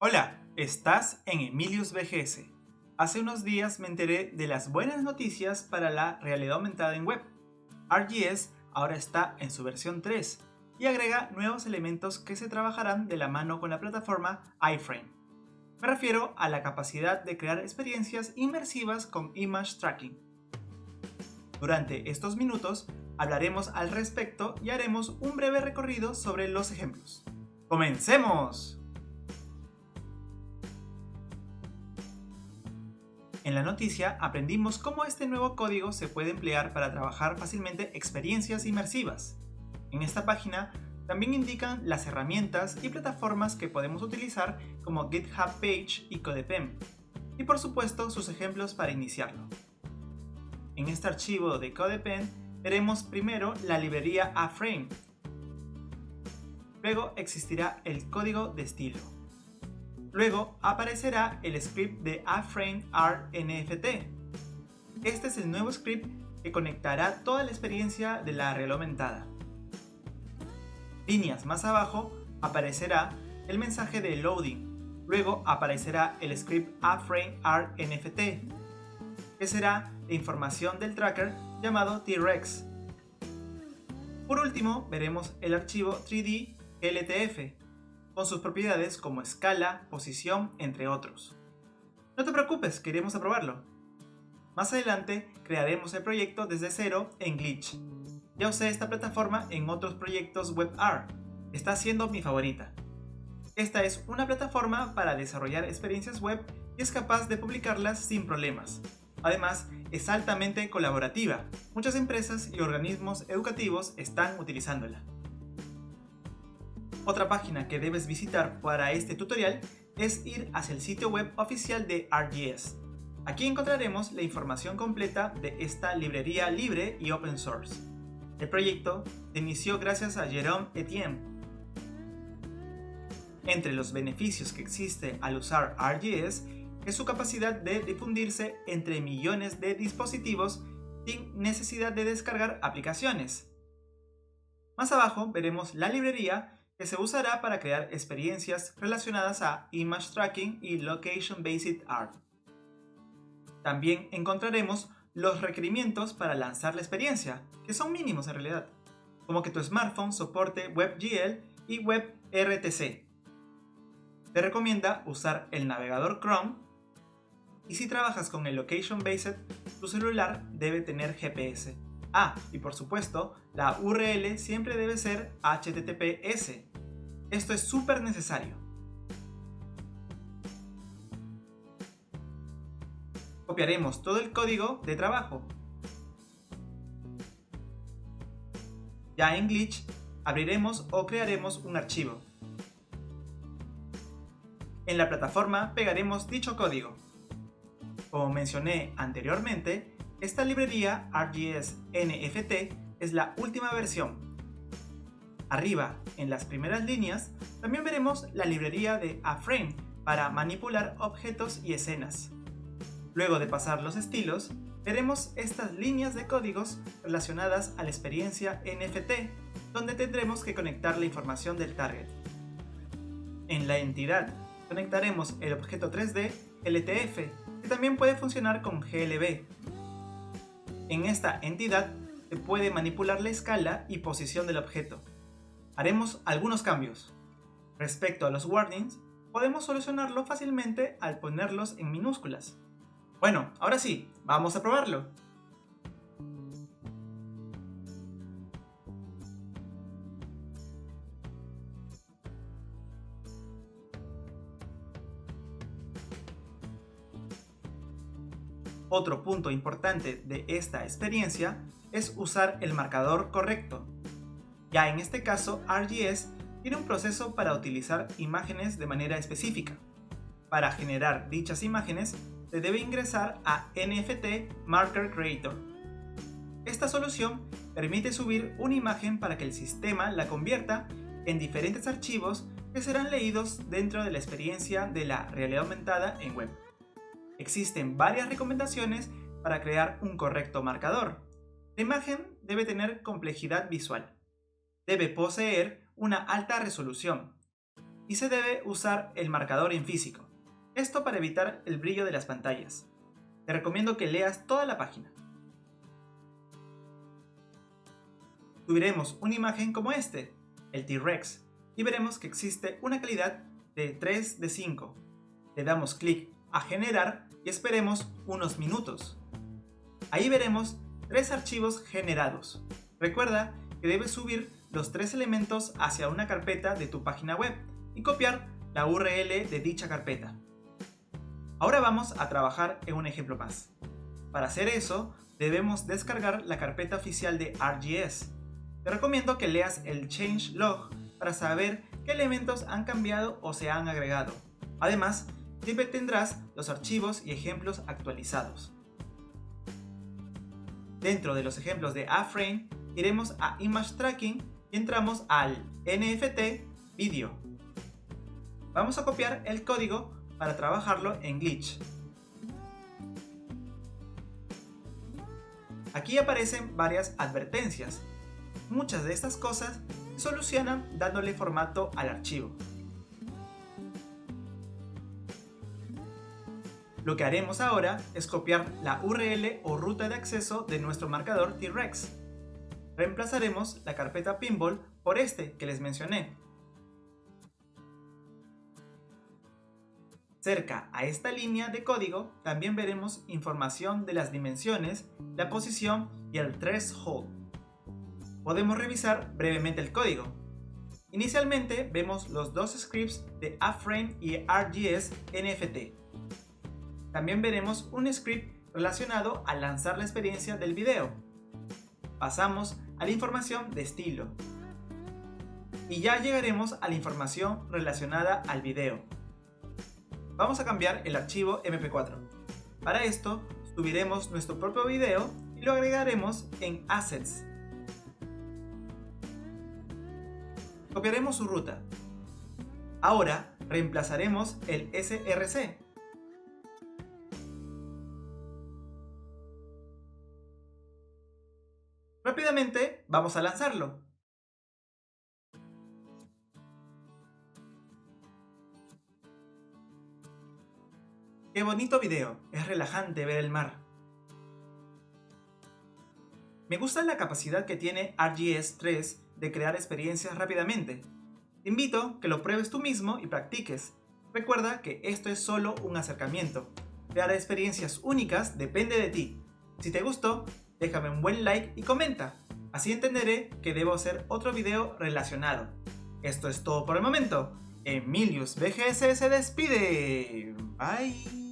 Hola, estás en Emilius BGS. Hace unos días me enteré de las buenas noticias para la realidad aumentada en web. ArcGIS ahora está en su versión 3 y agrega nuevos elementos que se trabajarán de la mano con la plataforma iframe. Me refiero a la capacidad de crear experiencias inmersivas con Image Tracking. Durante estos minutos hablaremos al respecto y haremos un breve recorrido sobre los ejemplos. ¡Comencemos! En la noticia aprendimos cómo este nuevo código se puede emplear para trabajar fácilmente experiencias inmersivas. En esta página también indican las herramientas y plataformas que podemos utilizar como GitHub Page y CodePen, y por supuesto sus ejemplos para iniciarlo. En este archivo de CodePen veremos primero la librería iframe. Luego existirá el código de estilo. Luego aparecerá el script de iframe RNFT. Este es el nuevo script que conectará toda la experiencia de la realidad aumentada. Líneas más abajo aparecerá el mensaje de loading. Luego aparecerá el script iframe RNFT, que será la información del tracker llamado T-Rex. Por último, veremos el archivo 3D LTF, con sus propiedades como escala, posición, entre otros. No te preocupes, queremos aprobarlo. Más adelante crearemos el proyecto desde cero en Glitch. Ya usé esta plataforma en otros proyectos WebArt. Está siendo mi favorita. Esta es una plataforma para desarrollar experiencias web y es capaz de publicarlas sin problemas. Además, es altamente colaborativa. Muchas empresas y organismos educativos están utilizándola. Otra página que debes visitar para este tutorial es ir hacia el sitio web oficial de ArcGIS. Aquí encontraremos la información completa de esta librería libre y open source. El proyecto se inició gracias a Jérôme Etienne. Entre los beneficios que existe al usar ArcGIS es su capacidad de difundirse entre millones de dispositivos sin necesidad de descargar aplicaciones. Más abajo veremos la librería que se usará para crear experiencias relacionadas a Image Tracking y Location Based Art. También encontraremos los requerimientos para lanzar la experiencia, que son mínimos en realidad, como que tu smartphone soporte WebGL y WebRTC. Te recomienda usar el navegador Chrome y si trabajas con el Location Based, tu celular debe tener GPS. Y por supuesto, la URL siempre debe ser HTTPS. Esto es súper necesario. Copiaremos todo el código de trabajo. Ya en Glitch, abriremos o crearemos un archivo. En la plataforma pegaremos dicho código. Como mencioné anteriormente, esta librería ArcGIS NFT es la última versión. Arriba, en las primeras líneas, también veremos la librería de iframe para manipular objetos y escenas. Luego de pasar los estilos, veremos estas líneas de códigos relacionadas a la experiencia NFT, donde tendremos que conectar la información del target. En la entidad, conectaremos el objeto 3D LTF, que también puede funcionar con GLB. En esta entidad se puede manipular la escala y posición del objeto. Haremos algunos cambios. Respecto a los warnings, podemos solucionarlo fácilmente al ponerlos en minúsculas. Bueno, ahora sí, vamos a probarlo. Otro punto importante de esta experiencia es usar el marcador correcto. Ya en este caso, ArcGIS tiene un proceso para utilizar imágenes de manera específica. Para generar dichas imágenes, se debe ingresar a NFT Marker Creator. Esta solución permite subir una imagen para que el sistema la convierta en diferentes archivos que serán leídos dentro de la experiencia de la realidad aumentada en web. Existen varias recomendaciones para crear un correcto marcador. La imagen debe tener complejidad visual. Debe poseer una alta resolución. y se debe usar el marcador en físico. Esto para evitar el brillo de las pantallas. Te recomiendo que leas toda la página. Subiremos una imagen como el T-Rex, y veremos que existe una calidad de 3 de 5. Le damos clic a generar y esperemos unos minutos. Ahí veremos 3 archivos generados. Recuerda que debes subir los 3 elementos hacia una carpeta de tu página web y copiar la URL de dicha carpeta. Ahora vamos a trabajar en un ejemplo más. Para hacer eso, debemos descargar la carpeta oficial de ArcGIS. Te recomiendo que leas el changelog para saber qué elementos han cambiado o se han agregado. Además, siempre tendrás los archivos y ejemplos actualizados. Dentro de los ejemplos de A-Frame, iremos a Image Tracking y entramos al NFT Video. Vamos a copiar el código para trabajarlo en Glitch. Aquí aparecen varias advertencias. Muchas de estas cosas se solucionan dándole formato al archivo. Lo que haremos ahora es copiar la URL o ruta de acceso de nuestro marcador T-Rex. Reemplazaremos la carpeta Pinball por que les mencioné. Cerca a esta línea de código también veremos información de las dimensiones, la posición y el threshold. Podemos revisar brevemente el código. Inicialmente vemos los dos scripts de A-Frame y ArcGIS NFT. También veremos un script relacionado a lanzar la experiencia del video. Pasamos a la información de estilo. Y ya llegaremos a la información relacionada al video. Vamos a cambiar el archivo MP4. Para esto, subiremos nuestro propio video y lo agregaremos en Assets. Copiaremos su ruta. Ahora reemplazaremos el src. Rápidamente vamos a lanzarlo. ¡Qué bonito video! Es relajante ver el mar. Me gusta la capacidad que tiene ArcGIS 3 de crear experiencias rápidamente. Te invito a que lo pruebes tú mismo y practiques. Recuerda que esto es solo un acercamiento. Crear experiencias únicas depende de ti. Si te gustó, déjame un buen like y comenta. Así entenderé que debo hacer otro video relacionado. Esto es todo por el momento. Emilius BGS se despide. Bye.